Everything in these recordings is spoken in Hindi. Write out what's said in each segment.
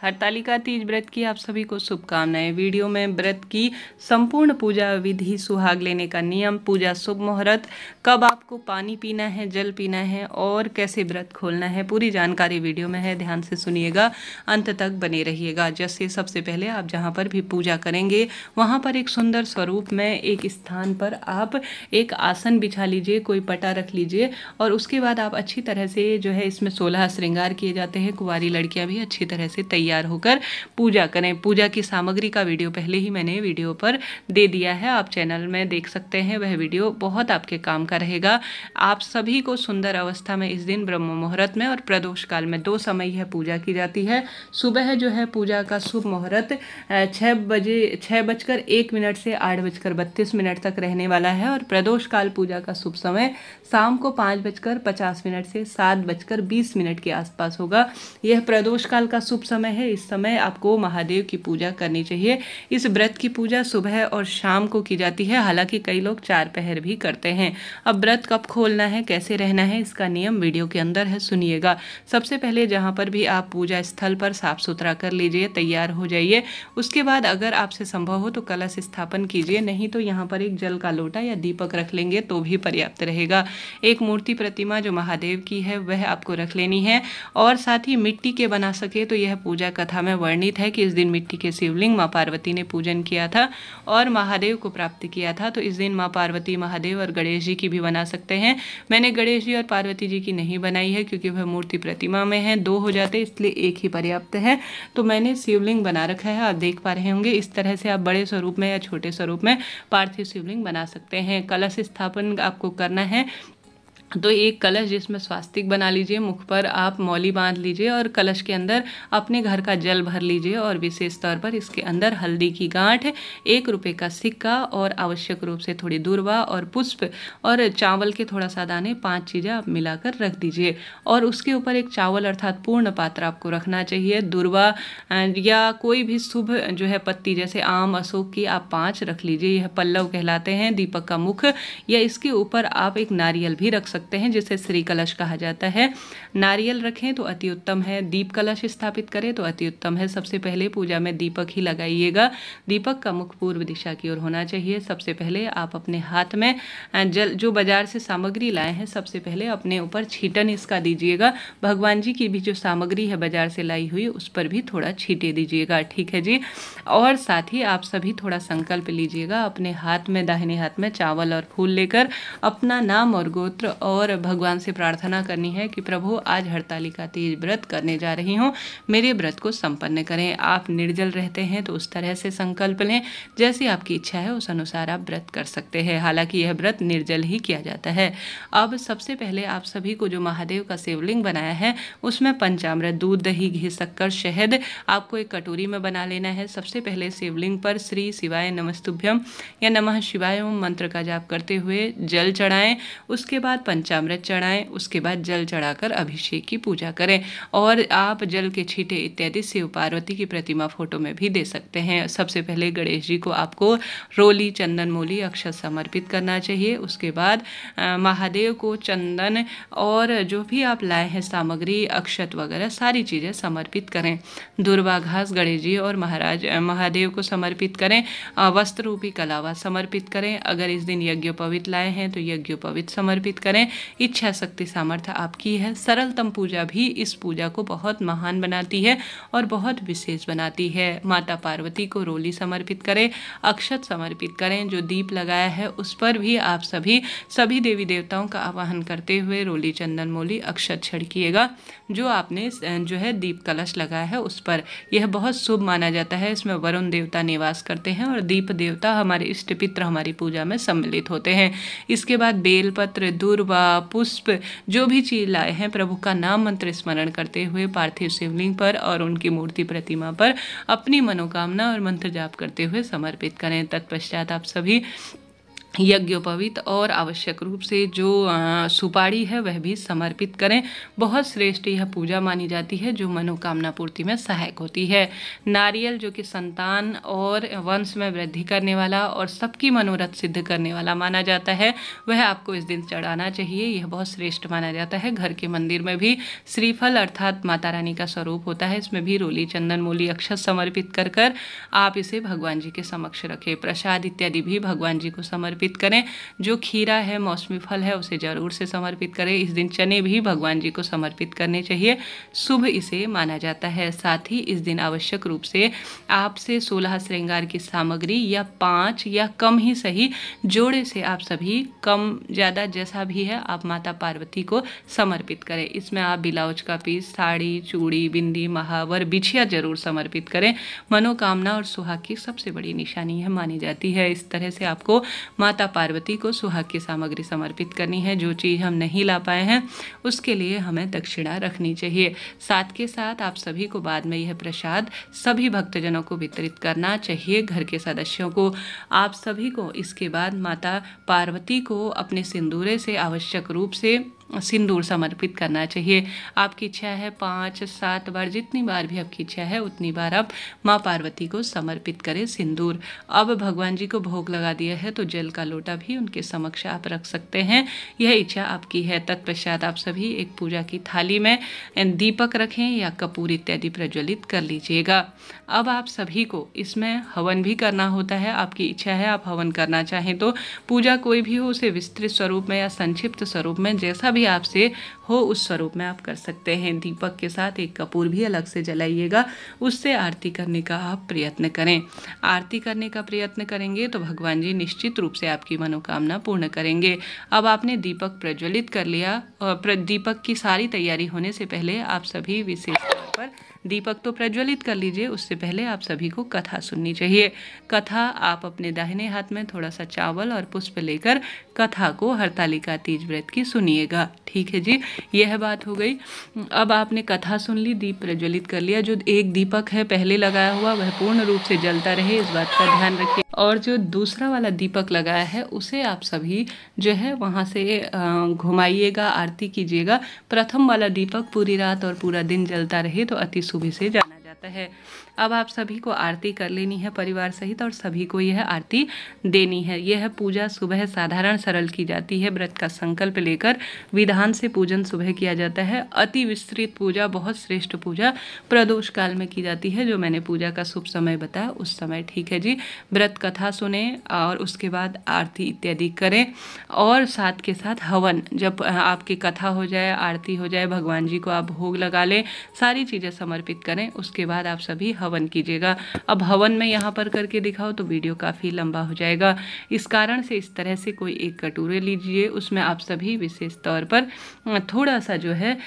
हरतालिका तीज व्रत की आप सभी को शुभकामनाएं। वीडियो में व्रत की संपूर्ण पूजा विधि, सुहाग लेने का नियम, पूजा शुभ मुहूर्त, कब आपको पानी पीना है, जल पीना है और कैसे व्रत खोलना है, पूरी जानकारी वीडियो में है। ध्यान से सुनिएगा, अंत तक बने रहिएगा। जैसे सबसे पहले आप जहाँ पर भी पूजा करेंगे वहाँ पर एक सुंदर स्वरूप में एक स्थान पर आप एक आसन बिछा लीजिए, कोई पटा रख लीजिए और उसके बाद आप अच्छी तरह से जो है इसमें 16 श्रृंगार किए जाते हैं। कुंवारी लड़कियां भी अच्छी तरह से तैयार होकर पूजा करें। पूजा की सामग्री का वीडियो पहले ही मैंने वीडियो पर दे दिया है, आप चैनल में देख सकते हैं। वह वीडियो बहुत आपके काम का रहेगा। आप सभी को सुंदर अवस्था में इस दिन ब्रह्म मुहूर्त में और प्रदोष काल में 2 समय यह पूजा की जाती है। सुबह जो है पूजा का शुभ मुहूर्त 6:01 से 8:32 तक रहने वाला है और प्रदोष काल पूजा का शुभ समय शाम को 5:50 से 7:20 के आसपास होगा। यह प्रदोष काल का शुभ समय है। इस समय आपको महादेव की पूजा करनी चाहिए। इस व्रत की पूजा सुबह और शाम को की जाती है, हालांकि कई लोग 4 पहर भी करते हैं। अब व्रत कब खोलना है, कैसे रहना है, इसका नियम वीडियो के अंदर है, सुनिएगा। सबसे पहले जहाँ पर भी आप पूजा स्थल पर साफ सुथरा कर लीजिए, तैयार हो जाइए। उसके बाद अगर आपसे संभव हो तो कलश स्थापन कीजिए, नहीं तो यहाँ पर एक जल का लोटा या दीपक रख लेंगे तो भी पर्याप्त रहेगा। एक मूर्ति प्रतिमा जो महादेव की है वह आपको रख लेनी है और साथ ही मिट्टी के बना सके तो यह पूजा कथा में वर्णित है कि इस दिन मिट्टी के शिवलिंग माँ पार्वती ने पूजन किया था और महादेव को प्राप्त किया था। तो इस दिन माँ पार्वती, महादेव और गणेश जी की भी बना सकते हैं। मैंने गणेश जी और पार्वती जी की नहीं बनाई है क्योंकि वह मूर्ति प्रतिमा में है, 2 हो जाते इसलिए एक ही पर्याप्त है। तो मैंने शिवलिंग बना रखा है, आप देख पा रहे होंगे। इस तरह से आप बड़े स्वरूप में या छोटे स्वरूप में पार्थिव शिवलिंग बना सकते हैं। कलश स्थापन आपको करना है तो एक कलश जिसमें स्वास्तिक बना लीजिए, मुख पर आप मौली बांध लीजिए और कलश के अंदर अपने घर का जल भर लीजिए और विशेष तौर पर इसके अंदर हल्दी की गांठ, 1 रुपये का सिक्का और आवश्यक रूप से थोड़ी दूर्वा और पुष्प और चावल के थोड़ा सा दाने, 5 चीज़ें आप मिलाकर रख दीजिए और उसके ऊपर एक चावल अर्थात पूर्ण पात्र आपको रखना चाहिए। दूर्वा या कोई भी शुभ जो है पत्ती जैसे आम, अशोक की आप 5 रख लीजिए, यह पल्लव कहलाते हैं। दीपक का मुख या इसके ऊपर आप एक नारियल भी रख सकते हैं जिसे श्री कलश कहा जाता है। नारियल रखें तो अति उत्तम है। दीप कलश स्थापित करें तो अति उत्तम है। सबसे पहले पूजा में दीपक ही लगाइएगा। दीपक का मुख पूर्व दिशा की ओर होना चाहिए। सबसे पहले आप अपने हाथ में जल जो बाजार से सामग्री लाए हैं सबसे पहले अपने ऊपर छींटन इसका दीजिएगा। भगवान जी की भी जो सामग्री है बाजार से लाई हुई उस पर भी थोड़ा छींटे दीजिएगा, ठीक है जी। और साथ ही आप सभी थोड़ा संकल्प लीजिएगा। अपने हाथ में, दाहिने हाथ में चावल और फूल लेकर अपना नाम और गोत्र और भगवान से प्रार्थना करनी है कि प्रभु आज हरतालिका तीज व्रत करने जा रही हूँ, मेरे व्रत को संपन्न करें। आप निर्जल रहते हैं तो उस तरह से संकल्प लें, जैसी आपकी इच्छा है उस अनुसार आप व्रत कर सकते हैं। हालांकि यह व्रत निर्जल ही किया जाता है। अब सबसे पहले आप सभी को जो महादेव का शिवलिंग बनाया है उसमें पंचामृत, दूध, दही, घी, शक्कर, शहद आपको एक कटोरी में बना लेना है। सबसे पहले शिवलिंग पर श्री शिवाय नमस्तुभ्यम या नमः शिवाय ओम मंत्र का जाप करते हुए जल चढ़ाएं। उसके बाद पंचामृत चढ़ाएं, उसके बाद जल चढ़ाकर अभिषेक की पूजा करें और आप जल के छींटे इत्यादि शिव पार्वती की प्रतिमा फोटो में भी दे सकते हैं। सबसे पहले गणेश जी को आपको रोली, चंदन, मूली, अक्षत समर्पित करना चाहिए। उसके बाद महादेव को चंदन और जो भी आप लाए हैं सामग्री, अक्षत वगैरह सारी चीज़ें समर्पित करें। दुर्वा घास गणेश जी और महादेव को समर्पित करें। वस्त्र रूपी कलावा समर्पित करें। अगर इस दिन यज्ञोपवीत लाए हैं तो यज्ञोपवीत समर्पित करें। इच्छा शक्ति सामर्थ्य आपकी है। सरलतम पूजा भी इस पूजा को बहुत महान बनाती है और बहुत विशेष बनाती है। माता पार्वती को रोली समर्पित करें, अक्षत समर्पित करें। जो दीप लगाया है उस पर भी आप सभी देवी देवताओं का आवाहन करते हुए रोली, चंदन, मूली, अक्षत छिड़किएगा। जो आपने जो है दीप कलश लगाया है उस पर, यह बहुत शुभ माना जाता है। इसमें वरुण देवता निवास करते हैं और दीप देवता हमारे इष्ट पित्र हमारी पूजा में सम्मिलित होते हैं। इसके बाद बेलपत्र, दूर्वा, पुष्प, जो भी चीज लाए हैं प्रभु का नाम मंत्र स्मरण करते हुए पार्थिव शिवलिंग पर और उनकी मूर्ति प्रतिमा पर अपनी मनोकामना और मंत्र जाप करते हुए समर्पित करें। तत्पश्चात आप सभी यज्ञोपवीत और आवश्यक रूप से जो सुपारी है वह भी समर्पित करें। बहुत श्रेष्ठ यह पूजा मानी जाती है जो मनोकामना पूर्ति में सहायक होती है। नारियल जो कि संतान और वंश में वृद्धि करने वाला और सबकी मनोरथ सिद्ध करने वाला माना जाता है, वह आपको इस दिन चढ़ाना चाहिए। यह बहुत श्रेष्ठ माना जाता है। घर के मंदिर में भी श्रीफल अर्थात माता रानी का स्वरूप होता है, इसमें भी रोली, चंदन, मूली, अक्षत समर्पित कर कर आप इसे भगवान जी के समक्ष रखें। प्रसाद इत्यादि भी भगवान जी को समर्पित करें। जो खीरा है, मौसमी फल है, उसे जरूर से समर्पित करें। इस दिन चने भी भगवान जी को समर्पित करने चाहिए, शुभ इसे माना जाता है। साथ ही इस दिन आवश्यक रूप से आपसे 16 श्रृंगार की सामग्री या 5 या कम ही सही जोड़े से आप सभी कम ज़्यादा जैसा भी है आप माता पार्वती को समर्पित करें। इसमें आप ब्लाउज का पीस, साड़ी, चूड़ी, बिंदी, महावर, बिछिया जरूर समर्पित करें। मनोकामना और सुहाग की सबसे बड़ी निशानी है मानी जाती है। इस तरह से आपको माता पार्वती को सुहाग की सामग्री समर्पित करनी है। जो चीज़ हम नहीं ला पाए हैं उसके लिए हमें दक्षिणा रखनी चाहिए। साथ के साथ आप सभी को बाद में यह प्रसाद सभी भक्तजनों को वितरित करना चाहिए, घर के सदस्यों को। आप सभी को इसके बाद माता पार्वती को अपने सिंदूरे से आवश्यक रूप से सिंदूर समर्पित करना चाहिए। आपकी इच्छा है 5, 7 बार, जितनी बार भी आपकी इच्छा है उतनी बार आप माँ पार्वती को समर्पित करें सिंदूर। अब भगवान जी को भोग लगा दिया है तो जल का लोटा भी उनके समक्ष आप रख सकते हैं, यह इच्छा आपकी है। तत्पश्चात आप सभी एक पूजा की थाली में दीपक रखें या कपूर इत्यादि प्रज्वलित कर लीजिएगा। अब आप सभी को इसमें हवन भी करना होता है। आपकी इच्छा है आप हवन करना चाहें तो पूजा कोई भी हो उसे विस्तृत स्वरूप में या संक्षिप्त स्वरूप में जैसा भी आपसे हो उस स्वरूप में आप कर सकते हैं। दीपक के साथ एक कपूर भी अलग से जलाइएगा, उससे आरती करने का आप प्रयत्न करें। आरती करने का प्रयत्न करेंगे तो भगवान जी निश्चित रूप से आपकी मनोकामना पूर्ण करेंगे। अब आपने दीपक प्रज्वलित कर लिया और दीपक की सारी तैयारी होने से पहले आप सभी विशेष तौर पर दीपक तो प्रज्वलित कर लीजिए, उससे पहले आप सभी को कथा सुननी चाहिए। कथा आप अपने दाहिने हाथ में थोड़ा सा चावल और पुष्प लेकर कथा को हरतालिका तीज व्रत की सुनिएगा। ठीक है जी, यह बात हो गई। अब आपने कथा सुन ली, दीप प्रज्वलित कर लिया। जो एक दीपक है पहले लगाया हुआ वह पूर्ण रूप से जलता रहे, इस बात का ध्यान रखिए। और जो दूसरा वाला दीपक लगाया है उसे आप सभी जो है वहाँ से घुमाइएगा, आरती कीजिएगा। प्रथम वाला दीपक पूरी रात और पूरा दिन जलता रहे तो अति शुभ से जाना जाता है। अब आप सभी को आरती कर लेनी है परिवार सहित और सभी को यह आरती देनी है। यह पूजा सुबह साधारण सरल की जाती है। व्रत का संकल्प लेकर विधान से पूजन सुबह किया जाता है। अति विस्तृत पूजा, बहुत श्रेष्ठ पूजा प्रदोष काल में की जाती है, जो मैंने पूजा का शुभ समय बताया उस समय। ठीक है जी, व्रत कथा सुने और उसके बाद आरती इत्यादि करें और साथ के साथ हवन, जब आपकी कथा हो जाए, आरती हो जाए, भगवान जी को आप भोग लगा लें, सारी चीज़ें समर्पित करें, उसके बाद आप सभी हवन कीजिएगा। अब हवन में यहाँ पर करके दिखाओ तो वीडियो काफ़ी लंबा हो जाएगा, इस कारण से इस तरह से कोई एक कटोरे लीजिए, उसमें आप सभी विशेष तौर पर थोड़ा सा जो है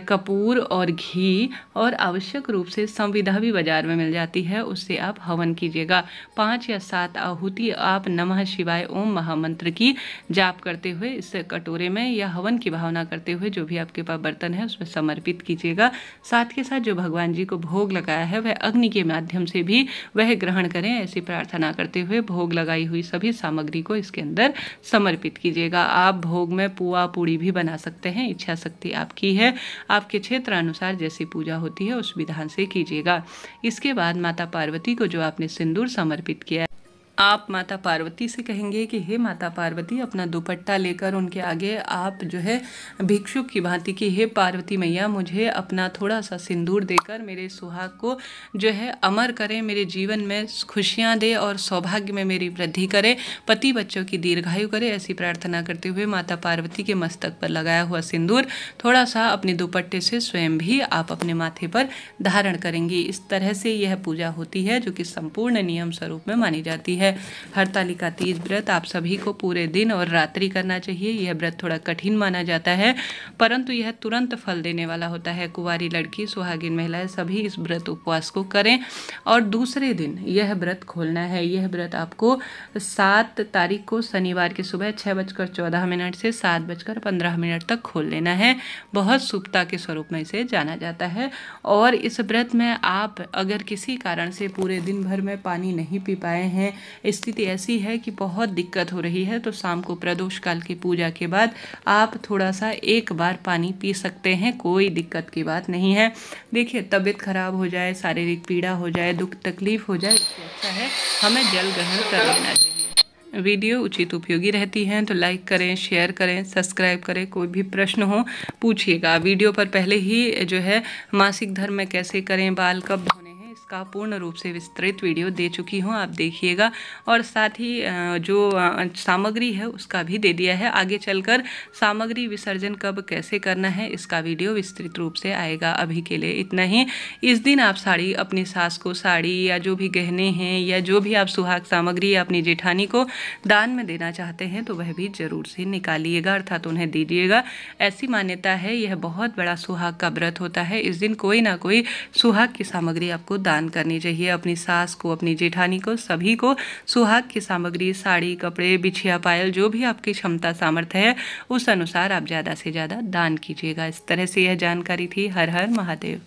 कपूर और घी और आवश्यक रूप से संविधा भी बाजार में मिल जाती है, उससे आप हवन कीजिएगा। 5 या 7 आहुति आप नमः शिवाय ओम महामंत्र की जाप करते हुए इस कटोरे में या हवन की भावना करते हुए जो भी आपके पास बर्तन है उसमें समर्पित कीजिएगा। साथ के साथ जो भगवान जी को भोग लगाया है वह अग्नि के माध्यम से भी वह ग्रहण करें, ऐसी प्रार्थना करते हुए भोग लगाई हुई सभी सामग्री को इसके अंदर समर्पित कीजिएगा। आप भोग में पुआ पूड़ी भी बना सकते हैं, इच्छा शक्ति आपकी है, आपके क्षेत्र अनुसार जैसी पूजा होती है उस विधान से कीजिएगा। इसके बाद माता पार्वती को जो आपने सिंदूर समर्पित किया है, आप माता पार्वती से कहेंगे कि हे माता पार्वती, अपना दुपट्टा लेकर उनके आगे आप जो है भिक्षुक की भांति की, हे पार्वती मैया मुझे अपना थोड़ा सा सिंदूर देकर मेरे सुहाग को जो है अमर करें, मेरे जीवन में खुशियां दे और सौभाग्य में मेरी वृद्धि करे, पति बच्चों की दीर्घायु करे, ऐसी प्रार्थना करते हुए माता पार्वती के मस्तक पर लगाया हुआ सिंदूर थोड़ा सा अपने दुपट्टे से स्वयं भी आप अपने माथे पर धारण करेंगी। इस तरह से यह पूजा होती है जो कि संपूर्ण नियम स्वरूप में मानी जाती है। हरतालिका तीज व्रत आप सभी को पूरे दिन और रात्रि करना चाहिए। यह व्रत थोड़ा कठिन माना जाता है परंतु यह तुरंत फल देने वाला होता है। कुंवारी लड़की, सुहागिन महिलाएं सभी इस व्रत उपवास को करें और दूसरे दिन यह व्रत खोलना है। यह व्रत आपको 7 तारीख को शनिवार की सुबह 6:14 से 7:15 तक खोल लेना है। बहुत शुभता के स्वरूप में इसे जाना जाता है। और इस व्रत में आप अगर किसी कारण से पूरे दिन भर में पानी नहीं पी पाए हैं स्थिति ऐसी है कि बहुत दिक्कत हो रही है, तो शाम को प्रदोष काल की पूजा के बाद आप थोड़ा सा एक बार पानी पी सकते हैं, कोई दिक्कत की बात नहीं है। देखिए, तबीयत खराब हो जाए, शारीरिक पीड़ा हो जाए, दुख तकलीफ हो जाए, इससे अच्छा है हमें जल ग्रहण कर लेना चाहिए। वीडियो उचित उपयोगी रहती हैं तो लाइक करें, शेयर करें, सब्सक्राइब करें। कोई भी प्रश्न हो पूछिएगा। वीडियो पर पहले ही जो है मासिक धर्म में कैसे करें, बाल कब धोने हैं, इसका पूर्ण रूप से विस्तृत वीडियो दे चुकी हूँ, आप देखिएगा। और साथ ही जो सामग्री है उसका भी दे दिया है। आगे चलकर सामग्री विसर्जन कब कैसे करना है इसका वीडियो विस्तृत रूप से आएगा। अभी के लिए इतना ही। इस दिन आप साड़ी, अपनी सास को साड़ी या जो भी गहने हैं या जो भी आप सुहाग सामग्री या अपनी जेठानी को दान में देना चाहते हैं तो वह भी जरूर से निकालिएगा, अर्थात उन्हें दीजिएगा। ऐसी मान्यता है, यह बहुत बड़ा सुहाग का व्रत होता है। इस दिन कोई ना कोई सुहाग की सामग्री आपको दान करनी चाहिए। अपनी सास को, अपनी जेठानी को, सभी को सुहाग की सामग्री, साड़ी, कपड़े, बिछिया, पायल, जो भी आपकी क्षमता सामर्थ्य है उस अनुसार आप ज़्यादा से ज़्यादा दान कीजिएगा। इस तरह से यह जानकारी थी। हर हर महादेव।